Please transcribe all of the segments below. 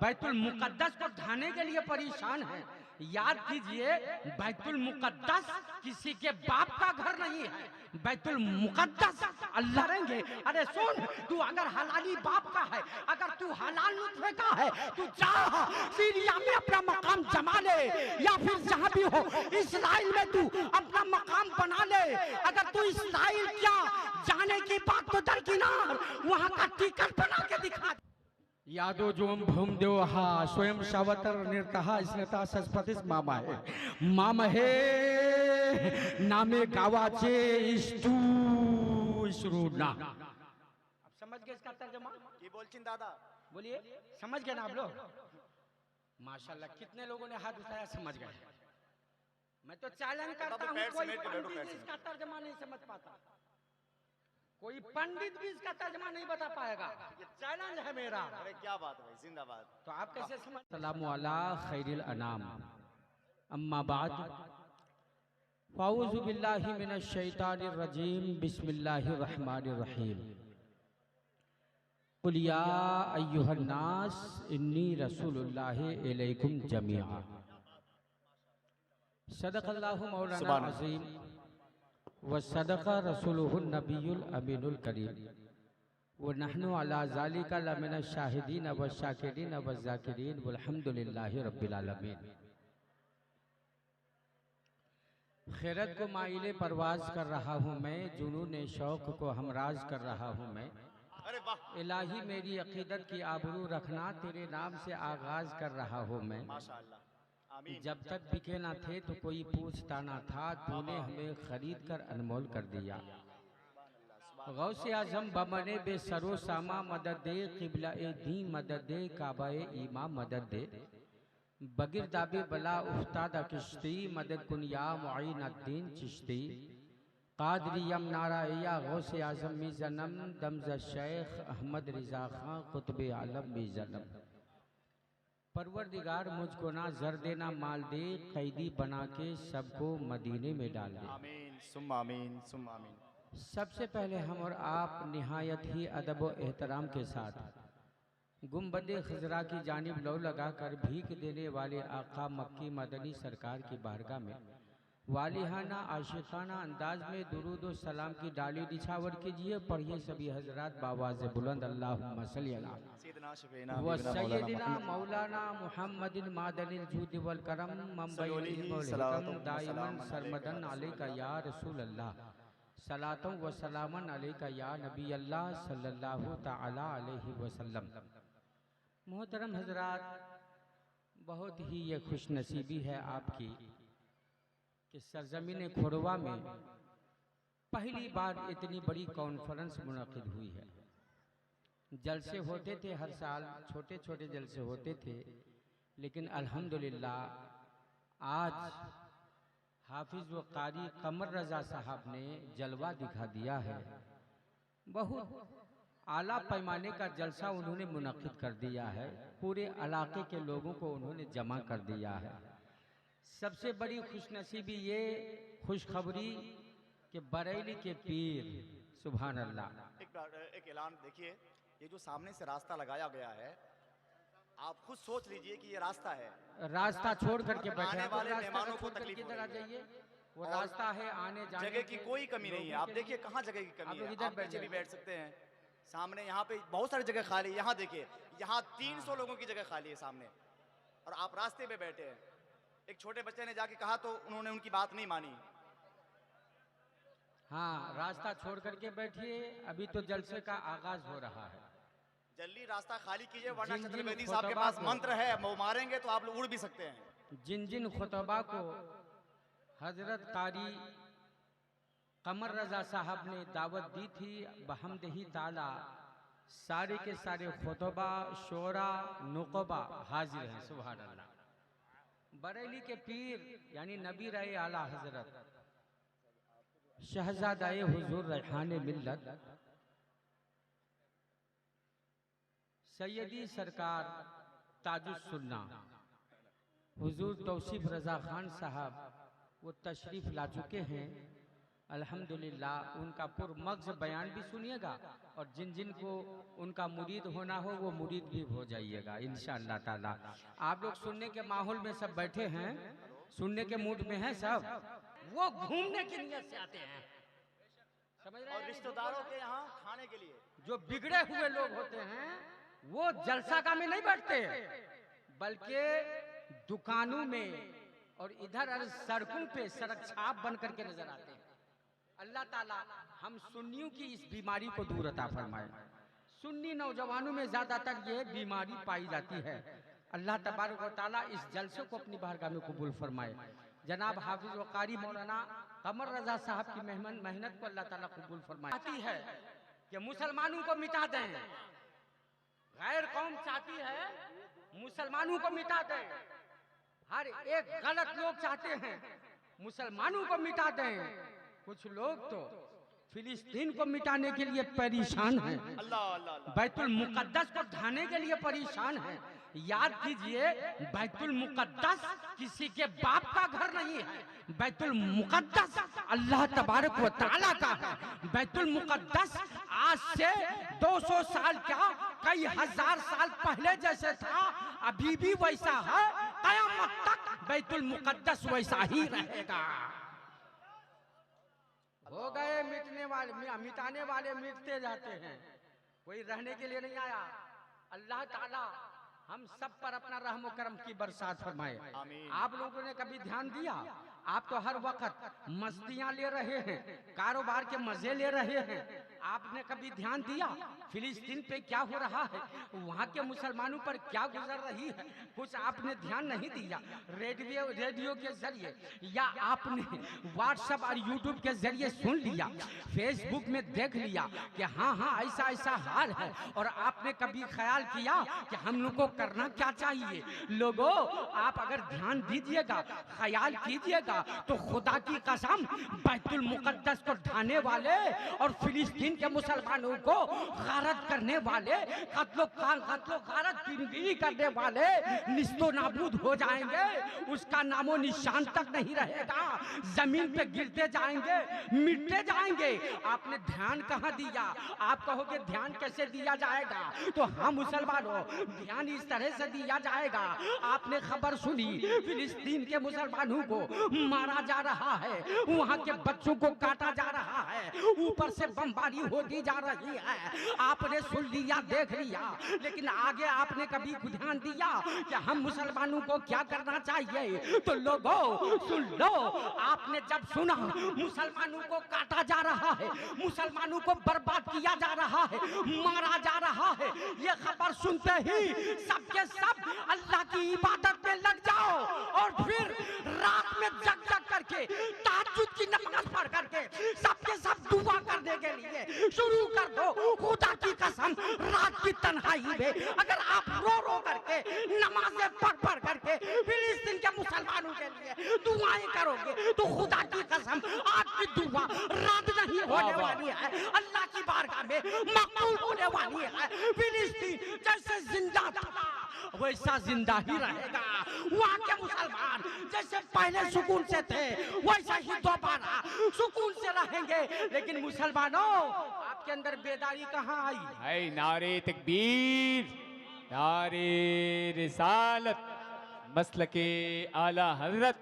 बैतुल मुकद्दस को ढाने के लिए परेशान है। याद कीजिए, बैतुल मुकद्दस किसी के बाप का घर नहीं है, बैतुल मुकद्दस अल्लाह रहेंगे। अरे सुन, तू अगर हलाली बाप का है, अगर तू हलाल नुतफे का है, तू जा सीरिया में अपना मकाम जमा ले, या फिर जहां भी हो इस्राइल में तू अपना मकाम बना ले। अगर तू इस्राइल क्या जाने की बात तो दरकिनार, वहां का टिकट बना के दिखा। यादो जोम भूम देव हा स्वयं शावतर निर्तहा स्नेता सस्पतिस मामा है नामे गावाचे इष्टू इशरूना। अब समझ गए इसका तर्जुमा? की बोलचिन दादा, बोलिए, समझ गए ना आप लोग? माशाल्लाह, कितने लोगों ने हाथ उठाया समझ गए। मैं तो चैलेंज करता हूँ, कोई पंडित इसका तर्जुमा नहीं समझ पाता, कोई पंडित भी इसका तर्जुमा नहीं बता पाएगा। ये चैलेंज है मेरा। अरे क्या बात है भाई, जिंदाबाद। तो आप कैसे समझ? सलामु अला खैरिल अनाम, अम्मा बाद, फाऊज़ु बिल्लाहि मिनश शैतानिर रजीम, बिस्मिल्लाहिर रहमानिर रहीम। कुल या अय्युहन नास इन्नी रसूलुल्लाहि इलैकुम जमीआ। सदक़ल्लाहु मौलाना अज़ीम व सदक़ रसूलुहुन नबियुल अमीनुल करीम व नहनु अला ज़ालिका लमिनश शाहिदीन व शाकिरीन व ज़ाकिरीन वल्हम्दुलिल्लाहि रब्बिल आलमीन। खैरत को माइले परवाज कर रहा हूँ मैं, जुनून शौक को हमराज कर रहा हूँ मैं। अरे वाह, इलाही मेरी अकीदत की आबरू रखना, तेरे नाम से आगाज कर रहा हूँ मैं। माशाअल्लाह, आमीन। जब तक बिके ना थे तो कोई पूछता ना था, तूने हमें खरीद कर अनमोल कर दिया। गौसे आजम बमने बेसरो सामा मदद दे, किबला ए दी मदद दे, काबा ए ईमा मदद दे, बगिर दाबे बला उफ्तादा किश्ती, मदद कुनिया मुईन अद्दीन चिश्ती, कादरियम नाराया गौसे आजम मी जन्म, दमज़ शेख अहमद रिजा खां कुतुब आलम मी जन्म। परवरदिगार मुझको ना जर देना माल दे, कैदी बना के सबको मदीने में डाल दे। आमीन सुम्मा आमीन सुम्मा आमीन। सबसे पहले हम और आप निहायत ही अदब व एहतराम के साथ गुम्बदे खजरा की जानिब लौ लगाकर भीख देने वाले आका मक्की मदनी सरकार की बारगाह में वालिहाना आशिकाना अंदाज में दुरूद व सलाम की डाली निछावर कीजिए। पढ़िए सभी हजरात बावाज़ बुलंद, अल्लाहुम्मा सल्ली अला व सय्यदिना मौलाना मुहम्मदिन मादनिल जूद वल करम, मम्बई दाइमन सरमदन अलैका या रसूल अल्लाह, सलातों व सलामन अलैका या नबी अल्लाह सल्लल्लाहु तआला अलैहि वसल्लम। मोहतरम हजरात, बहुत ही ये खुश नसीबी है आपकी कि सरजमीन खोरवा में पहली बार इतनी बड़ी कॉन्फ्रेंस मुनक़िद हुई है। जलसे होते थे हर साल, छोटे छोटे जलसे होते थे, लेकिन अल्हम्दुलिल्लाह आज हाफिज व कारी कमर रजा साहब ने जलवा दिखा दिया है। बहुत आला पैमाने का जलसा उन्होंने मुनक़िद कर दिया है, पूरे इलाके के लोगों को उन्होंने जमा कर दिया है। सबसे बड़ी खुशनसीबी ये खुशखबरी कि बरेली के पीर, सुभान अल्लाह। एक ऐलान देखिए, ये जो सामने से रास्ता लगाया गया है, आप खुद सोच लीजिए कि ये रास्ता है, रास्ता छोड़ करके बैठे आने वाले मेहमानों को तकलीफ इधर आ जाइए, वो रास्ता है आने जाने, जगह की कोई कमी नहीं है। आप देखिए कहाँ जगह की कमी है, आप पीछे भी बैठ सकते हैं। सामने यहाँ पे बहुत सारी जगह खाली है, यहाँ देखिए, यहाँ 300 लोगों की जगह खाली है सामने, और आप रास्ते पे बैठे हैं। एक छोटे बच्चे ने जाके कहा तो उन्होंने उनकी बात नहीं मानी। हाँ, रास्ता छोड़ करके बैठिए, अभी तो जलसे का आगाज हो रहा है। जल्दी रास्ता खाली कीजिए, वरना चतुर्वेदी साहब के पास मंत्र है, वो मारेंगे तो आप लोग उड़ भी सकते हैं। जिन जिन खुतबा को हजरत कारी कमर रजा साहब ने दावत दी थी, बहमदही ताला सारे के सारे खुतबा शोरा नुकबा हाजिर हैं, सुभान अल्लाह। बरेली के पीर यानी नबी रहे आला हजरत शहजादाए हुजूर रैहाने मिल्लत सैयदी सरकार ताजुस सुन्ना हुजूर तौसीफ रजा खान साहब वो तशरीफ ला चुके हैं। अल्हम्दुलिल्लाह उनका पुरमग़्ज़ बयान भी सुनिएगा और जिन जिन को उनका मुरीद होना हो वो मुरीद भी हो जाइएगा इंशाअल्लाह ताला। आप लोग सुनने के माहौल में सब बैठे हैं, सुनने के मूड में हैं सब, वो घूमने की नियत से आते हैं, समझ रहे हैं? और रिश्तेदारों के यहाँ खाने के लिए जो बिगड़े हुए लोग होते हैं वो जलसागा में नहीं बैठते, बल्कि दुकानों में और इधर सड़कों पे सड़क छाप बन करके नजर आते हैं। अल्लाह ताला हम सुन्नियों की इस बीमारी को दूर अता फरमाए। सुन्नी नौजवानों में ज्यादातर ये बीमारी पाई जाती है। अल्लाह तबारक व तआला इस जलसे को अपनी बारगाह में कबूल फरमाए। जनाब हाफिज व कारी मौलाना कमर रजा साहब की मेहनत को अल्लाह ताला कबूल फरमाए। चाहती है कि मुसलमानों को मिटा दें, गैर कौम चाहती है मुसलमानों को मिटा दें, हर एक गलत लोग चाहते हैं मुसलमानों को मिटा दें। कुछ लोग तो फिलिस्तीन को मिटाने के लिए परेशान हैं, बैतुल मुकद्दस को ढाने के लिए परेशान हैं। याद कीजिए बैतुल मुकद्दस किसी के बाप का घर नहीं है, बैतुल मुकद्दस अल्लाह तबारक व तआला का है। बैतुल मुकद्दस आज से 200 साल क्या कई हजार साल पहले जैसे था अभी भी वैसा है, क़यामत तक बैतुल मुकद्दस वैसा ही रहेगा। हो गए मिटने वाले, मिटाने वाले मिटते जाते हैं, कोई रहने के लिए नहीं आया। अल्लाह ताला हम सब पर अपना रहम करम की बरसात फरमाए। आप लोगों ने कभी ध्यान दिया? आप तो हर वक्त मस्तियां ले रहे हैं, कारोबार के मजे ले रहे हैं, आपने कभी ध्यान दिया फिलिस्तीन पे क्या हो रहा है, वहाँ के मुसलमानों पर क्या गुजर रही है? कुछ आपने ध्यान नहीं दिया। रेडियो के जरिए या आपने व्हाट्सएप और यूट्यूब के जरिए सुन लिया, फेसबुक में देख लिया कि हाँ ऐसा ऐसा हाल है, और आपने कभी ख्याल किया कि हम लोग को करना क्या चाहिए? लोगों आप अगर ध्यान दीजिएगा, ख्याल कीजिएगा, तो खुदा की कसम बैतुल मुकद्दस को ढाने वाले और फिलिस्तीन के मुसलमानों को गारत करने वाले, कत्लो गारत पीरगिरी करने वाले निस्तो नाबूद हो जाएंगे, उसका नामो निशान तक नहीं रहेगा, जमीन पे गिरते जाएंगे, मिटते जाएंगे। आपने ध्यान कहाँ दिया? आप कहोगे ध्यान कैसे दिया जाएगा? तो हाँ मुसलमानों, ध्यान इस तरह से दिया जाएगा। आपने खबर सुनी फिलिस्तीन के मुसलमानों को मारा जा रहा है, वहाँ के बच्चों को काटा जा रहा है, ऊपर से बमबारी होती जा रही है। आपने सुन लिया, देख लिया, लेकिन आगे आपने कभी ध्यान दिया कि हम मुसलमानों को क्या करना चाहिए? तो लोगों सुन लो, आपने जब सुना मुसलमानों को काटा जा रहा है, मुसलमानों को बर्बाद किया जा रहा है, मारा जा रहा है, ये खबर सुनते ही सबके सब अल्लाह की इबादत में लग जाओ और फिर रात में जग करके तहज्जुद की नमाज पढ़ करके सबके सब दुआ करने के लिए शुरू कर दो। खुदा की कसम रात की तन्हाई में अगर आप रो करके नमाजें पढ़ करके फिलिस्तीन के मुसलमानों के लिए दुआएं करोगे तो खुदा की कसम आपकी दुआ रद्द नहीं होने वाली है, अल्लाह की बारगाह में मकबूल होने वाली है। फिलिस्तीन जैसे जिंदा था वैसा जिंदा ही रहेगा, वहाँ के मुसलमान जैसे पहले सुकून से थे वैसा ही दोबारा सुकून से रहेंगे। लेकिन मुसलमानों आपके अंदर बेदारी कहाँ आई? है नारे तकबीर, नारे रिसालत, मसलके आला हजरत,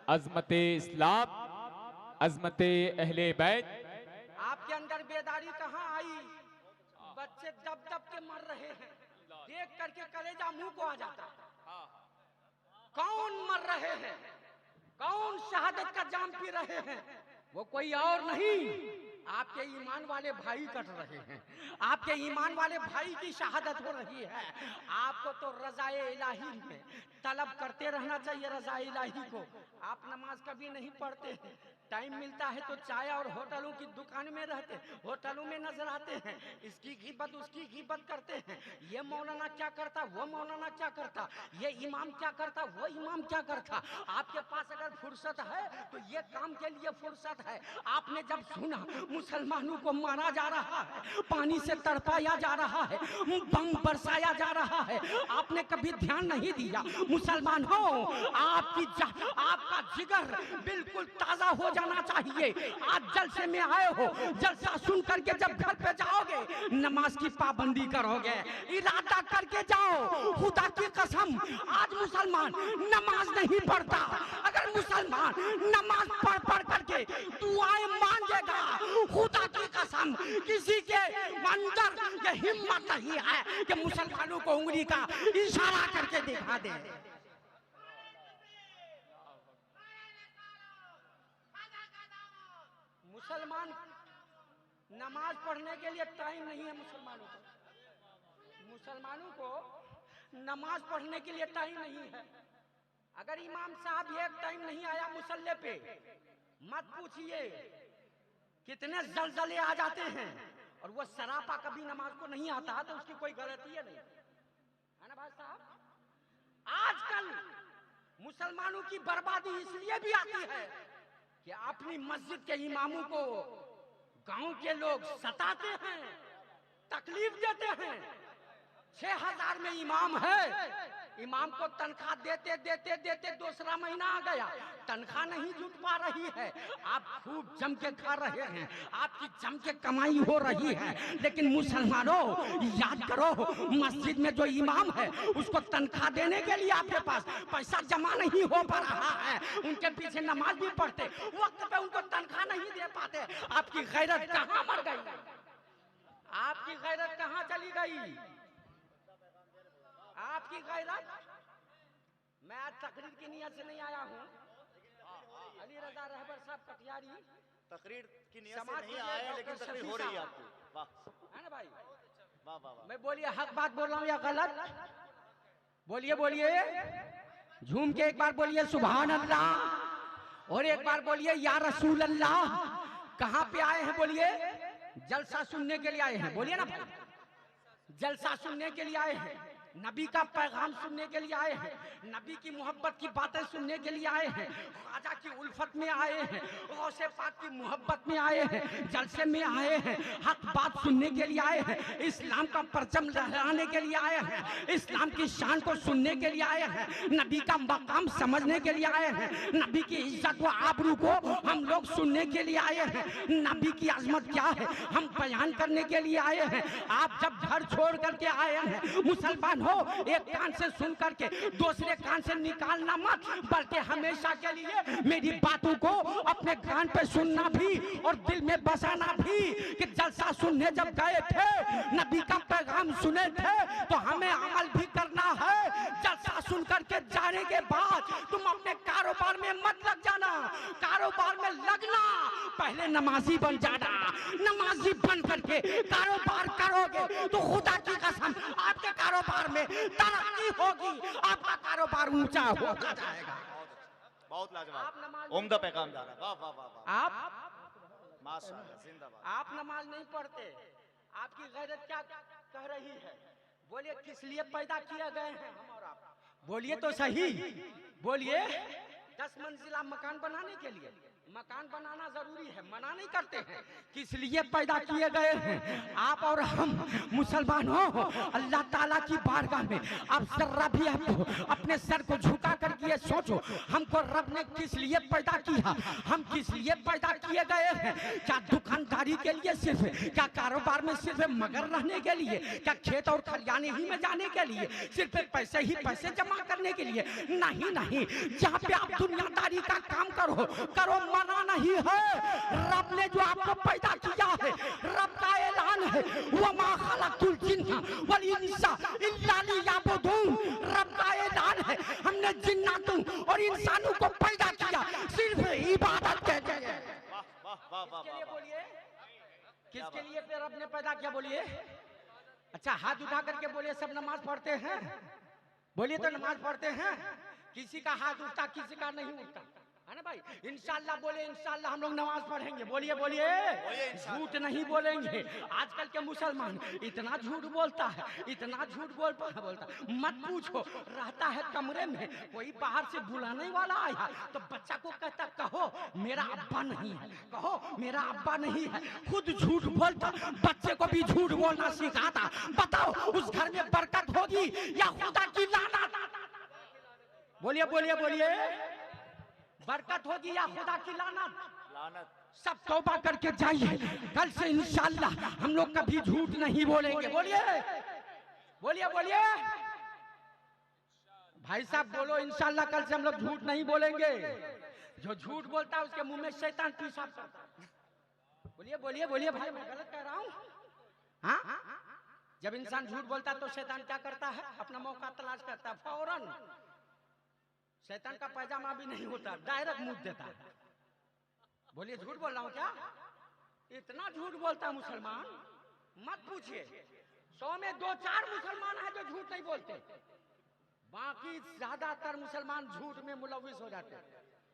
अजमते इस्लाम, अजमते अहले बैत। आपके अंदर बेदारी कहाँ आई? बच्चे दब के मर रहे हैं, देख करके कलेजा मुंह को आ जाता है। कौन मर रहे हैं, कौन शहादत का जाम पी रहे हैं? वो कोई और नहीं, आपके ईमान वाले भाई कट रहे हैं, आपके ईमान वाले भाई की शहादत हो रही है। आपको तो रज़ाए इलाही में तलब करते रहना चाहिए, रज़ाए इलाही को। आप नमाज कभी नहीं पढ़ते हैं, टाइम मिलता है तो चाय और होटलों की दुकान में रहते, होटलों में नजर आते हैं, इसकी गिबत उसकी गिबत करते हैं। ये मौलाना क्या करता, वो मौलाना क्या करता, ये इमाम क्या करता, वो इमाम क्या करता। आपके पास अगर फुर्सत है तो ये काम के लिए फुर्सत है। आपने जब सुना मुसलमानों को मारा जा रहा है, पानी से तड़पाया जा रहा है, बम बरसाया जा रहा है, आपने कभी ध्यान नहीं दिया। मुसलमान हो, आपका जिगर बिल्कुल ताजा हो जाना चाहिए। आज जलसे में आए हो, जलसा सुन करके जब घर पे जाओगे नमाज की पाबंदी करोगे, इरादा करके जाओ। खुदा की कसम आज मुसलमान नमाज नहीं पढ़ता। अगर मुसलमान नमाज पढ़ करके दुआएं मांगेगा, खुदा की कसम किसी के अंदर ये हिम्मत नहीं है कि मुसलमानों को उंगली का इशारा करके दिखा दे। मुसलमान नमाज पढ़ने के लिए टाइम नहीं है। मुसलमानों को नमाज पढ़ने के लिए टाइम नहीं है। अगर इमाम साहब एक टाइम नहीं आया मुसल्ले पे, मत पूछिए कितने जलजले आ जाते हैं। और वो सरापा कभी नमाज को नहीं आता तो उसकी कोई गलती है नहीं, है ना भाई साहब। आजकल मुसलमानों की बर्बादी इसलिए भी आती है कि अपनी मस्जिद के इमामों को गांव के लोग सताते हैं, तकलीफ देते हैं। 6000 में इमाम है, इमाम को तनख्वाह देते देते देते दूसरा महीना आ गया, तनख्वाह नहीं जुट पा रही है। आप खूब जम के खा रहे हैं, आपकी जम के कमाई हो रही है, लेकिन मुसलमानों याद करो, मस्जिद में जो इमाम है उसको तनख्वाह देने के लिए आपके पास पैसा जमा नहीं हो पा रहा है। उनके पीछे नमाज भी पढ़ते, वक्त पे उनको तनख्वाह नहीं दे पाते। आपकी गैरत कहाँ मर गई? आपकी गैरत कहाँ चली गई? आपकी गैरत। मैं आज तकरीर की नियत से नहीं आया हूँ। अली रजा रहबर साहब कटियारी तकरीर की नियत से नहीं आए हैं, लेकिन तकरीर हो रही है आपकी। वाह, है ना भाई? वाह वाह वाह। मैं बोलिए हक बात बोल रहा हूँ या गलत? बोलिए बोलिए, झूम के एक बार बोलिए सुभान अल्लाह, और एक बार बोलिए या रसूल अल्लाह। कहाँ पे आए हैं बोलिए? जलसा सुनने के लिए आए हैं। बोलिए ना भाई, जलसा सुनने के लिए आए हैं, नबी का पैगाम सुनने के लिए आए हैं, नबी की मोहब्बत की बातें सुनने के लिए आए हैं, ख्वाजा की उल्फत में आए हैं, गौसे पाक की मोहब्बत में आए हैं, जलसे में आए हैं, हक बात सुनने के लिए आए हैं, इस्लाम का परचम लहराने के लिए आए हैं, इस्लाम की शान को सुनने के लिए आए हैं, नबी का मकाम समझने के लिए आए हैं, नबी की इज्जत व आबरू को हम लोग सुनने के लिए आए हैं, नबी की अजमत क्या है हम बयान करने के लिए आए हैं। आप जब घर छोड़ करके आए हैं मुसलमान हो, एक कान से सुन करके दूसरे कान से निकालना मत, बल्कि हमेशा के लिए मेरी बातों को अपने कान पे सुनना भी और दिल में बसाना भी कि जलसा सुनने जब गए थे, नबी का पैगाम सुने थे, तो हमें अमल भी करना है। जलसा सुन करके जाने के बाद तुम अपने कारोबार में मत लग जाना, कारोबार में लगना, पहले नमाजी बन जाना। नमाजी बन करके कारोबार करोगे तो खुदा की कसम आपके कारोबार में तरक्की होगी, आपका कारोबार ऊंचा होता जाएगा। बहुत लाजवाब, उम्दा पैगाम जा रहा है। वाह वाह वाह वाह। आप माशाअल्लाह, जिंदाबाद। आप नमाज नहीं पढ़ते, आपकी गैरत क्या कह रही है? बोलिए किस लिए पैदा किए गए हैं हम और आप? बोलिए तो सही, बोलिए। 10 मंजिला मकान बनाने के लिए? मकान बनाना जरूरी है, मना नहीं करते हैं। किस लिए पैदा किए गए हैं आप और हम मुसलमान हो? अल्लाह ताला की बारगाह में आप जर्रा भी अपने सर को झुका करके ये सोचो, हमको रब ने किस लिए पैदा किया? हम किस लिए पैदा किए गए हैं? क्या दुकानदारी के लिए सिर्फ? क्या कारोबार में सिर्फ मगर रहने के लिए? क्या खेत और खलियाने ही में जाने के लिए? सिर्फ पैसे ही पैसे जमा करने के लिए? नहीं नहीं, जहाँ पे आप दुनियादारी का काम करो मना नहीं है। रब ने जो आपको पैदा किया है, रब का ऐलान है, वमा खलक़तुल जिन्ना वल इंसा इल्ला लियअबुदून। रब का ऐलान है, हमने जिन्नातों और इंसानों को पैदा किया सिर्फ इबादत के लिए। किसके लिए बोलिए? किसके लिए पे रब ने पैदा किया? बोलिए। अच्छा हाथ उठा करके बोलिए, सब नमाज पढ़ते हैं? बोलिए तो नमाज पढ़ते हैं? किसी का हाथ उठता, किसी का नहीं उठता। है ना भाई? इंशाल्लाह बोले, इंशाल्लाह हम लोग नमाज पढ़ेंगे। बोलिए बोलिए, झूठ नहीं बोलेंगे। आजकल के मुसलमान इतना झूठ बोलता है, इतना झूठ बोलता, मत पूछो। रहता है कमरे में, कोई बाहर से बुलाने वाला आया तो बच्चा को कहता कहो मेरा अब्बा नहीं है, कहो मेरा अब्बा नहीं है। खुद झूठ बोलता, बच्चे को भी झूठ बोलना सिखाता। बताओ उस घर में बरकत होगी या खुदा की लानत? बोलिए बोलिए बोलिए, बरकत होगी या खुदा की लानत? लानत। सब तौबा करके जाइए, कल से इंशाल्लाह हम लोग कभी झूठ नहीं बोलेंगे। बोलिए बोलिए बोलिए भाई साहब, बोलो इंशाल्लाह कल से हम लोग झूठ नहीं बोलेंगे। जो झूठ बोलता है उसके मुंह में शैतान पेशाब करता है। बोलिए बोलिए बोलिए भाई, मैं गलत कह रहा हूँ? हाँ, जब इंसान झूठ बोलता है तो शैतान क्या करता है? अपना मौका तलाश करता है फौरन। शैतान का पैजामा भी नहीं होता, डायरेक्ट मुंह देता है। बोलिए झूठ बोल रहा हूँ क्या? इतना झूठ बोलता है मुसलमान, मत पूछिए। 100 में 2-4 मुसलमान हैं जो झूठ नहीं बोलते, बाकी ज्यादातर मुसलमान झूठ में मुलविस हो जाते हैं।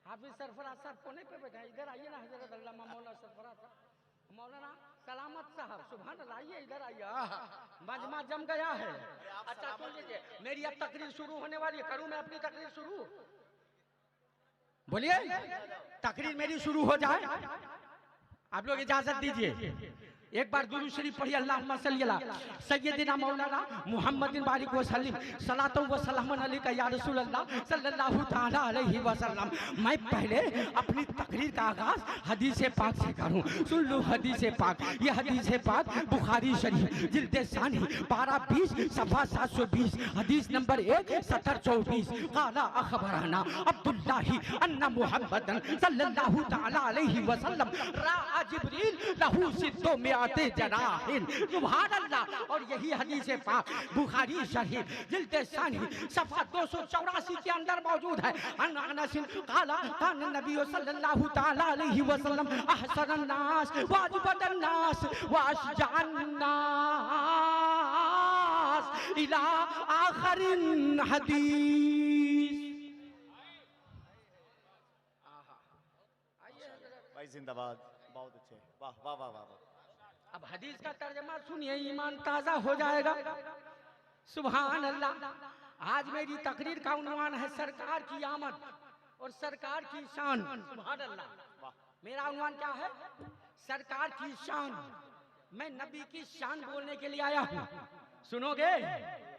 हाफिज सरफराज साहब कोने पे बैठा, इधर आइए ना। हजरत अल्लामा मौलाना सरफराज साहब, मौलाना सलामत साहब, सुभान अल्लाह, आइए इधर आइए। मजमा जम गया है। अच्छा सुन लीजिए, मेरी अब तकरीर शुरू होने वाली है। करूं मैं अपनी तकरीर शुरू? बोलिए, तकरीर मेरी शुरू हो जाए, आप लोग इजाजत दीजिए। एक बार दुरूद शरीफ पढ़िए। अल्लाहुम्मा सल्ली अला सय्यदिना मौलाना मुहम्मदिन बारिक व सल्लिम सलातो व सलामुन अलैका या रसूल अल्लाह सल्लल्लाहु ताला अलैहि वसल्लम। मैं पहले अपनी तकरीर का आगाज हदीस पाक से करूं। सुन लो हदीस पाक। ये हदीस पाक बुखारी शरीफ जिल्द सानी 12-20 सफा 720 हदीस नंबर 1-70-24। काला अखबराना अब्दुल्लाह अन्ना मुहम्मदन सल्लल्लाहु ताला अलैहि वसल्लम रा जिब्रील लहू सिद्दो में आते जनाहिन। सुभान अल्लाह। और यही हदीस पाक बुखारी शरीफ जिल्द सानी सफा 284 के अंदर मौजूद है। अनस काला कान नबी सल्लल्लाहु ताला अलैहि वसल्लम अहसनन नास वाजिबन नास व अशजान नास इला आखिरिन हदीस। भाई जिंदाबाद, बहुत अच्छे, वाह वाह वाह वाह। अब हदीस का तर्जमा सुनिए, ईमान ताजा हो जाएगा। सुभान अल्लाह। आज मेरी तकरीर का उन्वान है सरकार की आमद और सरकार की शान। सुभान अल्लाह। मेरा उन्वान क्या है? सरकार की शान। मैं नबी की शान बोलने के लिए आया हूँ। सुनोगे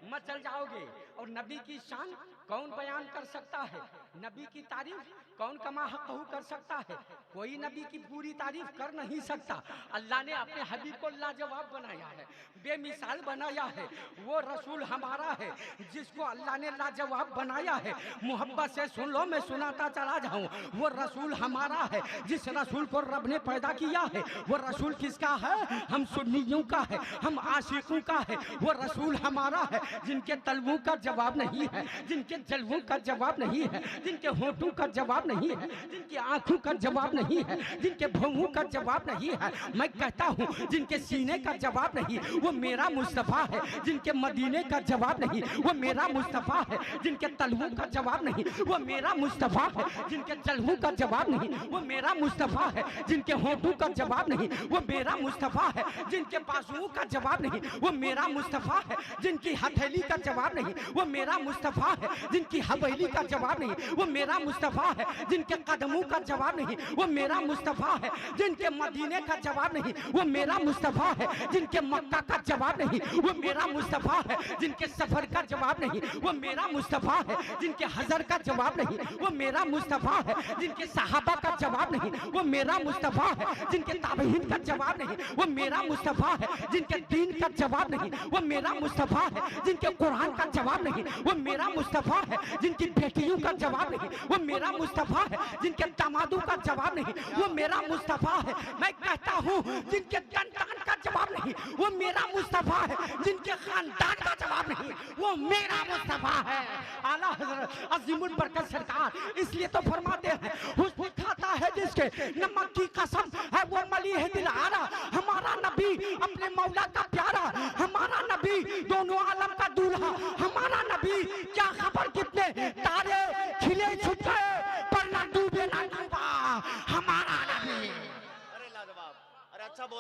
मत चल जाओगे। और नबी की शान कौन बयान कर सकता है? नबी की तारीफ कौन कमा हक़हू कर सकता है? कोई नबी की पूरी तारीफ कर नहीं सकता। अल्लाह ने अपने हबीब को लाजवाब बनाया है, बेमिसाल बनाया है। वो रसूल हमारा है जिसको अल्लाह ने लाजवाब बनाया है। मोहब्बत से सुन लो, मैं सुनाता चला जाऊं। वो रसूल हमारा है जिस रसूल को रब ने पैदा किया है। वो रसूल किसका है? हम सुन्नियों का है, हम आशिकों का है। वो रसूल हमारा है जिनके तलवों का जवाब नहीं है, जिनके जलवों का जवाब नहीं है, जिनके होठों का जवाब नहीं है, जिनकी आंखों का जवाब नहीं है, जिनके भौहों का जवाब नहीं है। मैं कहता हूँ जिनके सीने का जवाब नहीं, वो मेरा मुस्तफा है। जिनके मदीने का जवाब नहीं, वो मेरा मुस्तफा है। जिनके तलवों का जवाब नहीं, वो मेरा मुस्तफा है। जिनके जलवों का जवाब नहीं, वो मेरा मुस्तफा है। जिनके होठों का जवाब नहीं, वो मेरा मुस्तफा है। जिनके बाजुओं का जवाब नहीं, वो मेरा मुस्तफा है। जिनकी हथेली का जवाब नहीं, वो मेरा मुस्तफा है। जिनकी हवेली का जवाब नहीं, वो मेरा मुस्तफा है। जिनके कदमों का जवाब नहीं, वो मेरा मुस्तफा है। जिनके मदीने का जवाब नहीं, वो मेरा मुस्तफा है। जिनके मक्का का जवाब नहीं, वो मेरा मुस्तफा है। जिनके सफर का जवाब नहीं, वो मेरा मुस्तफा है। जिनके हजर का जवाब नहीं, वो मेरा मुस्तफा है। जिनके सहाबा का जवाब नहीं, वो मेरा मुस्तफा है। जिनके ताबईन का जवाब नहीं, वो मेरा मुस्तफा है। जिनके दीन का जवाब नहीं, वो मेरा मुस्तफा है। जिनके कुरान का जवाब नहीं, वो मेरा मुस्तफा है। जिनकी बेटियों का जवाब नहीं, वो मेरा मुस्तफा है। जिनके दामादों का जवाब नहीं, वो मेरा मुस्तफा है। मैं कहता हूँ जिनके खानदान का जवाब नहीं, वो मेरा मुस्तफा है। जिनके खानदान का जवाब नहीं, वो मेरा मुस्तफा है। आला हज़रत अज़ीमुल बरकत सरकार इसलिए तो फरमाते हैं, हुस्न खाता है जिसके नमक की कसम है वो मली है दिल आरा। हमारा नबी अपने मौला का प्यारा, हमारा नबी दोनों आलम का दूल्हा, हमारा नबी क्या खबर कितने तारे खिले छुप गए पर ना डूबे ना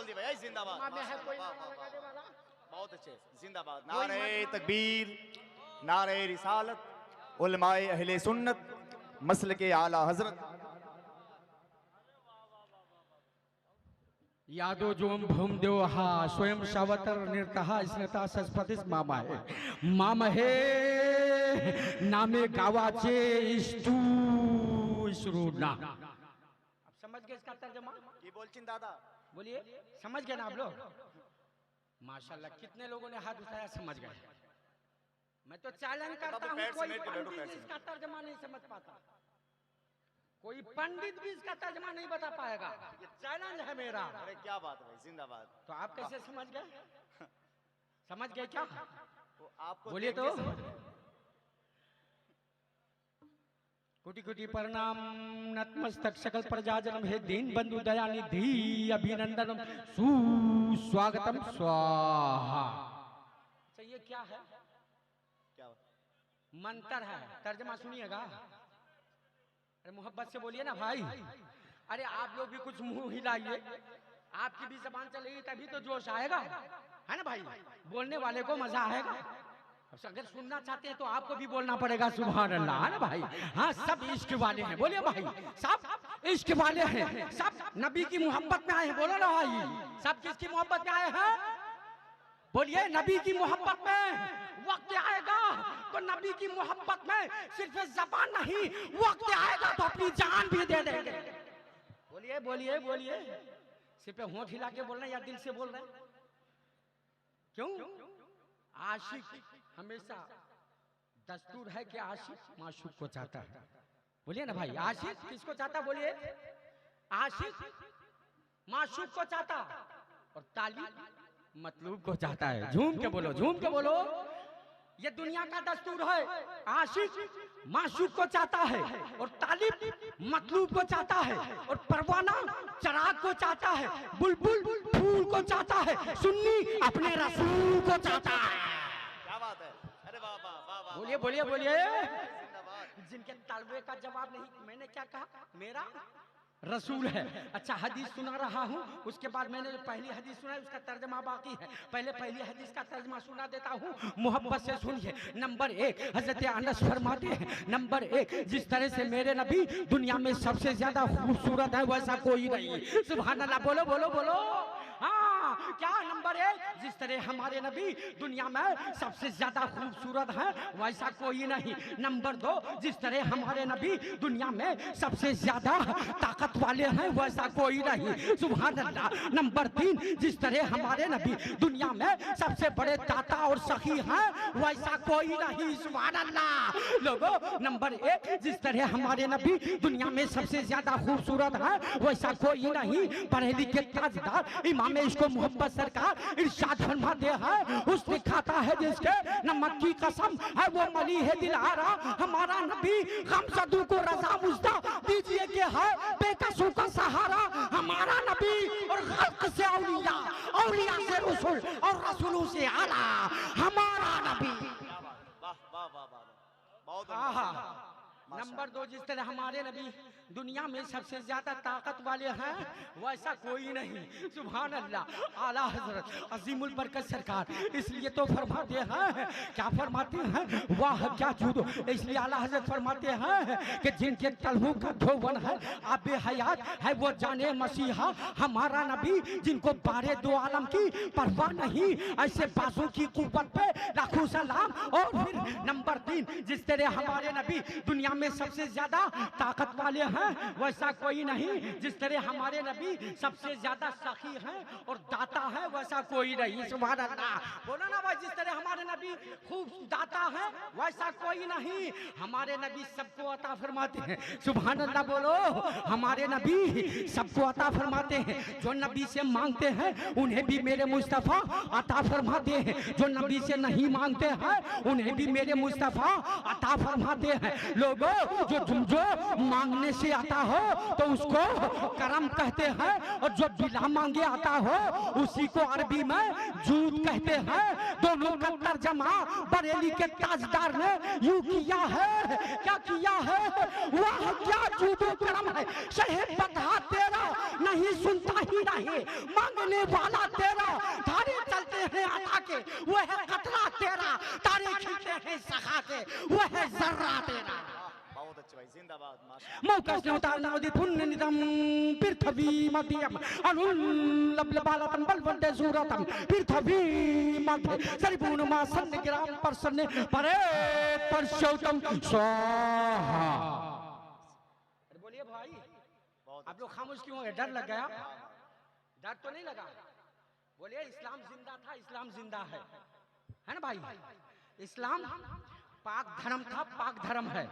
बोल दिया भाई, जिंदाबाद। में है कोई वाह, नारा वाह, लगाने वाह। वाला? बहुत अच्छे, जिंदाबाद। नारे तकबीर, नारे रिसालत, उलमाए अहले सुन्नत, मसलके आला हजरत। यादो जोम भूमदेव हा स्वयं शावतर निर्तहा स्नता सस्पतिस मामा है, मामा है नामे गावाचे इष्टू इसरूना। अब समझ गए इसका तर्जुमा? की बोलचिन दादा, बोलिए, समझ गए ना आप लोग? माशाल्लाह, कितने लोगों ने हाथ उठाया, समझ गए। मैं तो चैलेंज करता हूँ, कोई पंडित इसका तर्जुमा नहीं समझ पाता, कोई पंडित भी इसका तर्जुमा नहीं बता पाएगा। ये चैलेंज है मेरा। अरे क्या बात है भाई, जिंदाबाद। तो आप कैसे समझ गए? समझ गए क्या? तो आपको बोलिए देख तो। के समझ गए। कोटि कोटि प्रणाम, नतमस्तक सकल प्रजा जन्म है, दीन बंधु दया निधि अभिनंदनम सुस्वागतम स्वाहा। अच्छा, ये क्या है? क्या मंत्र है, तर्जमा सुनिएगा। अरे मोहब्बत से बोलिए ना भाई। अरे आप लोग भी कुछ मुंह हिलाइए, आपकी भी जबान चलेगी तभी तो जोश आएगा, है ना भाई? बोलने वाले को मजा आएगा। अगर सुनना चाहते हैं तो आपको भी बोलना पड़ेगा सुभान अल्लाह, है ना भाई? हाँ, सब इश्क वाले हैं, बोलिए भाई। सब इश्क वाले हैं, सब नबी की मोहब्बत में आए हैं, बोलो ना भाई। सब किसकी मोहब्बत में आए हैं? बोलिए, नबी की मोहब्बत में। वक्त आएगा तो नबी की मोहब्बत में सिर्फ जबान नहीं, वक्त आएगा तो अपनी जान भी दे देंगे। बोलिए बोलिए बोलिए। सिर्फ होंठ हिला के बोल रहे हैं या दिल से बोल रहे हैं? क्यों? आशिक हमेशा दस्तूर है कि आशिक माशूक को चाहता है। बोलिए ना भाई, आशिक किसको चाहता? बोलिए, आशिक माशूक को चाहता और तालिब मतलूब को चाहता है। झूम के बोलो, झूम के बोलो। ये दुनिया का दस्तूर है। आशिक माशूक को चाहता है और तालिब मतलूब को चाहता है और परवाना चराग को चाहता है, बुलबुल फूल को चाहता है, सुन्नी अपने रसूल को चाहता है। क्या बात है? अरे वाह वाह वाह वाह। बोलिए बोलिए बोलिए। जिंदाबाद। जिनके तलबे का जवाब नहीं, मैंने क्या कहा? मेरा रसूल है। अच्छा, हदीस सुना रहा हूँ, उसके बाद मैंने जो पहली हदीस सुना है उसका तर्जमा बाकी है। पहले पहली हदीस का तर्जमा सुना देता हूँ, मोहब्बत से सुनिए। नंबर 1 हजरत अनस फरमाते हैं, नंबर 1, जिस तरह से मेरे नबी दुनिया में सबसे ज्यादा खूबसूरत है वैसा कोई नहीं। सुभान अल्लाह, बोलो बोलो बोलो। हाँ, क्या? नंबर 1, जिस तरह हमारे नबी दुनिया में सबसे ज्यादा खूबसूरत है वैसा कोई नहीं। नंबर 2, जिस तरह हमारे नबी दुनिया में सबसे ज्यादा ताकत वाले हैं वैसा कोई नहीं। सुभान अल्लाह। नंबर 3, जिस तरह हमारे नबी दुनिया में सबसे बड़े दाता और सखी हैं वैसा कोई नहीं। सुभान अल्लाह। लोगों, नंबर 1, जिस तरह हमारे नबी दुनिया में सबसे ज्यादा खूबसूरत है वैसा कोई नहीं। पढ़े लिखे ताजदार इमाम इसको मोहब्बत सरकार इरशाद फरमाते हैं, उसने खाता है जिसके नमक की कसम है वो मली है दिलारा। हमारा नबी गमज़दू को रज़ा मुज़दा दीजिए कि है बेकसों का सहारा। हमारा नबी और खल्क से औलिया, औलिया से रसूल और रसूलों से आला हमारा नबी। वाह वाह वाह वाह, बहुत आहा। नंबर 2, जिस तरह हमारे नबी दुनिया में सबसे ज्यादा ताकत वाले हैं वैसा कोई नहीं। सुभान अल्लाह। आला हजरत अजीमुल बरकत सरकार इसलिए तो फरमाते हैं, क्या फरमाते हैं? वाह क्या जूदो। इसलिए आला हजरत फरमाते हैं कि जिनके तलवों का धोवन है आबे हयात है वो जाने मसीहा हमारा नबी, जिनको बारे दो आलम की परवाह नहीं, ऐसे बाजों की कुव्वत पे लाखों सलाम। और फिर नंबर 3, जिस तरह हमारे नबी दुनिया में सबसे ज्यादा ताकत वाले हैं वैसा कोई नहीं। जिस तरह हमारे नबी सबसे ज्यादा सखी हैं और दाता है वैसा कोई नहीं। सुभान अल्लाह। बोलो ना भाई, जिस तरह हमारे नबी खूब दाता है वैसा कोई नहीं। हमारे नबी सबको अता फरमाते हैं। सुभान अल्लाह। बोलो, हमारे नबी सबको अता फरमाते हैं। जो नबी से मांगते हैं उन्हें भी मेरे मुस्तफा अता फरमाते हैं, जो नबी से नहीं मांगते हैं उन्हें भी मेरे मुस्तफा अता फरमाते हैं। लोगों, को जो मांगने से आता हो तो उसको करम कहते हैं, और जो बिना मांगे आता हो उसी को अरबी में जूद कहते हैं। दोनों का तर्जमा बरेली के ताजदार ने यूं किया है, क्या किया है, वह क्या जूदो करम है, शहे बता तेरा नहीं सुनता ही नहीं, मांगने वाला तेरा, धारे चलते हैं अता के वह है कतरा तेरा, तारे खींचते हैं सखा के वह है जर्रा तेरा। बहुत अच्छे भाई, जिंदाबाद माशाल्लाह। मौकस ने उतारना उदी पुण्य निदम पृथ्वी मध्यम अनुल लबलबालतम बलवंते सूरतम पृथ्वी मध्य सरिपूर्ण मा सन्न ग्राम पर सन्न परे परशोतम स्वाहा। बोलिए भाई, आप लोग खामोश क्यों है? डर लग गया? डर तो नहीं लगा? बोलिए इस्लाम जिंदा था, इस्लाम जिंदा है ना भाई? इस्लाम पाक धर्म था, पाक धर्म है,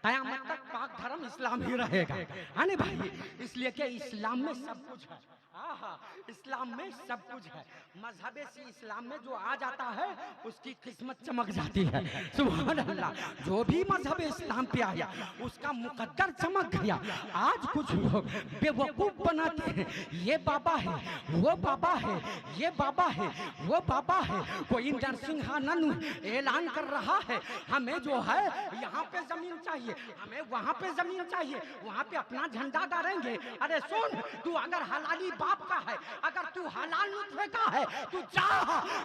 कयामत तक पाक धर्म इस्लाम ही रहेगा, है ना भाई? इसलिए कि इस्लाम में सब कुछ है। आहा, इस्लाम में सब कुछ है। मजहबे से इस्लाम में जो आ जाता है उसकी किस्मत चमक जाती है। सुभान अल्लाह, जो भी मजहब इस्लाम पे आया उसका मुकद्दर चमक गया। आज कुछ लोग बेवकूफ बनाते हैं, ये बाबा है, वो बाबा है, ये बाबा है, वो बाबा है। कोई नरसिंहानंद ऐलान कर रहा है हमें जो है यहाँ पे जमीन चाहिए, हमें वहाँ पे जमीन चाहिए, वहाँ पे अपना झंडा गाड़ेंगे। अरे सुन, तू अगर हलाली बाप का है, अगर तू हलाल नुत्फे का है, तू जा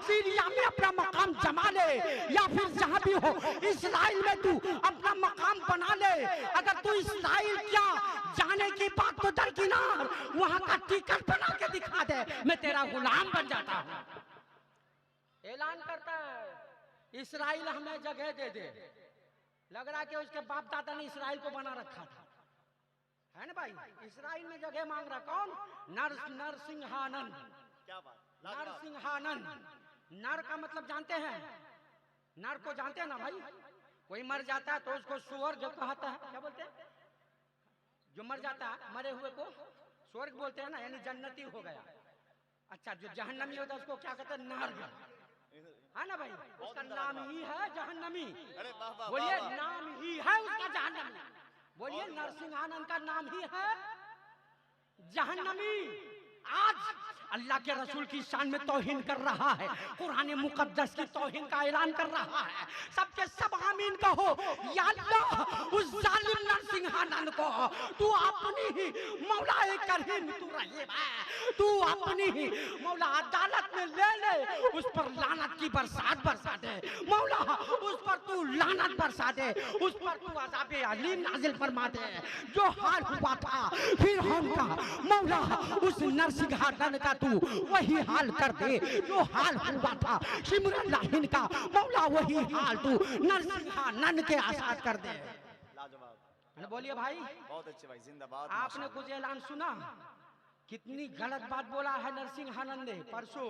सीरिया में अपना मकाम जमा ले, या फिर जहाँ भी हो इस्राइल में तू अपना मकाम बना ले। अगर तू इस्राइल क्या जाने की बात तो दरकिनार, वहाँ का टिकट बना के दिखा दे, मैं तेरा गुलाम बन जाता हूँ। ऐलान करता है इस्राइल हमें जगह दे दे। लग रहा है कि उसके बाप दादा ने इस्राइल को बना रखा था, है ना भाई? इस्राइल में जगह मांग रहा कौन? नरसिंहानंद। क्या बात, नरसिंहानंद। नर का मतलब जानते हैं? नर को जानते हैं ना भाई? कोई मर जाता है तो उसको स्वर्ग कहता है, क्या बोलते हैं? जो मर जाता है मरे हुए को स्वर्ग बोलते हैं ना, यानी जन्नती हो गया। अच्छा, जो जहन्नमी होता है उसको क्या कहते हैं? नर्क, है ना भाई? उसका नाम ही है जहन्नमी। बोलिए नाम ही है उसका जहन्नमी। बोलिए नरसिंहानंद का नाम ही है जहन्नमी। आज अल्लाह के रसूल की शान में तौहीन कर रहा है, कुरान मुकद्दस की तौहीन का ऐलान कर रहा है। सबके सब आमीन कहो। या अल्लाह उस जालिम नरसिंहानंद को तू अपनी ही मौला करीम तू रहीम है, तू अपनी ही मौला अदालत में ले ले, उस पर लानत की बरसात बरसा दे मौला, उस पर तू लानत बरसा दे, उस पर तू अज़ाब अलीम नाजिल फरमा दे। जो हाल हुआ था फिर का मौला, उस नरसिंहानंद का तू वही हाल कर दे जो हाल हुआ था शिमरन का मौला, वही हाल तू नरसिंहानंद के आसाद कर दे। लाजवाब। बोलिए भाई, बहुत अच्छे भाई, जिंदाबाद। आपने कुछ ऐलान सुना? कितनी गलत बात बोला है नरसिंहानंद ने परसों।